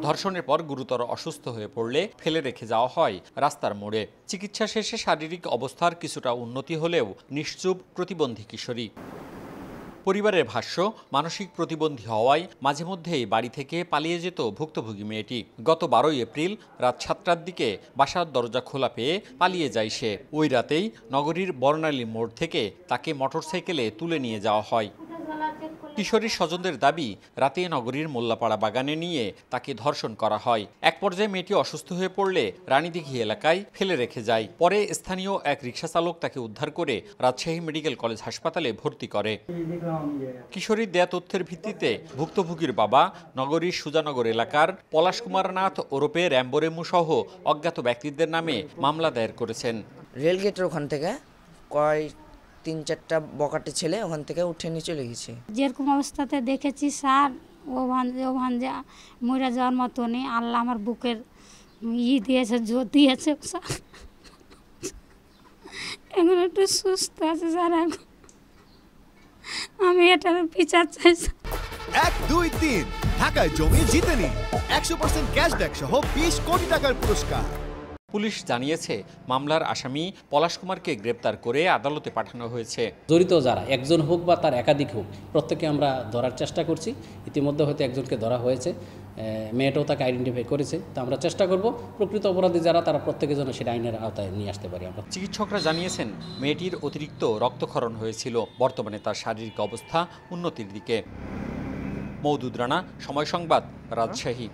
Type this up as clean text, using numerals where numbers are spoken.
ধর্ষণের পর গুরুতর অসুস্থ হয়ে পড়লে ফেলে রেখে যাওয়া হয় রাস্তার মোড়ে। চিকিৎসা শেষে শারীরিক অবস্থার কিছুটা উন্নতি হলেও নিশ্চুপ প্রতিবন্ধী কিশোরী। পরিবারের ভাষ্য, মানসিক প্রতিবন্ধী হওয়ায় মাঝে মধ্যেই বাড়ি থেকে পালিয়ে যেত ভুক্তভোগী মেয়েটি। গত 12 এপ্রিল রাত 7টার দিকে বাসার দরজা খোলা পেয়ে পালিয়ে যায় সে। ওই রাতেই নগরীর বর্ণালী মোড় থেকে তাকে মোটরসাইকেলে তুলে নিয়ে যাওয়া হয়। কিশোরীর স্বজনদের দাবি, রাতে নগরীর মোল্লাপাড়া বাগানে নিয়ে তাকে ধর্ষণ করা হয়। এক পর্যায়ে মেয়েটি অসুস্থ হয়ে পড়লে রানীদিঘি এলাকায় ফেলে রেখে যায়। পরে স্থানীয় এক রিকশা চালক তাকে উদ্ধার করে রাজশাহী মেডিকেল কলেজ হাসপাতালে ভর্তি করে। কিশোরীর দেয়া তথ্যের ভিত্তিতে ভুক্তভোগীর বাবা নগরীর সুজানগর এলাকার পলাশ কুমার নাথ ওরফে র্যাম্বোরেমু সহ অজ্ঞাত ব্যক্তিদের নামে মামলা দায়ের করেছেন। রেলগেটের ওখান থেকে 3-4টা বকাটে ছেলে ওখান থেকে উঠে নিয়ে চলে গেছে। যেরকম অবস্থাতে দেখেছি স্যার, ওখান যে মরে যাওয়ার মতো নেই। আল্লাহ আমার বুকের দিয়েছে, জোর দিয়েছে স্যার। এখন একটু সুস্থ আছে স্যার। এখন আমি এটার বিচার চাই। 1, 2, 3 ঢাকায় জমি জিতে নিন 100% ক্যাশব্যাক সহ 20 কোটি টাকার পুরস্কার। পুলিশ জানিয়েছে, মামলার আসামি পলাশ কুমারকে গ্রেপ্তার করে আদালতে পাঠানো হয়েছে। জড়িত যারা একজন হোক বা তার একাধিক হোক, প্রত্যেকে আমরা ধরার চেষ্টা করছি। ইতিমধ্যে হয়তো একজনকে ধরা হয়েছে, মেয়েটাও তাকে আইডেন্টিফাই করেছে। তা আমরা চেষ্টা করব প্রকৃত অপরাধী যারা তারা প্রত্যেকের জন্য সেটা আইনের আওতায় নিয়ে আসতে পারি আমরা। চিকিৎসকরা জানিয়েছেন, মেয়েটির অতিরিক্ত রক্তক্ষরণ হয়েছিল। বর্তমানে তার শারীরিক অবস্থা উন্নতির দিকে। মওদুদ রানা, সময় সংবাদ, রাজশাহী।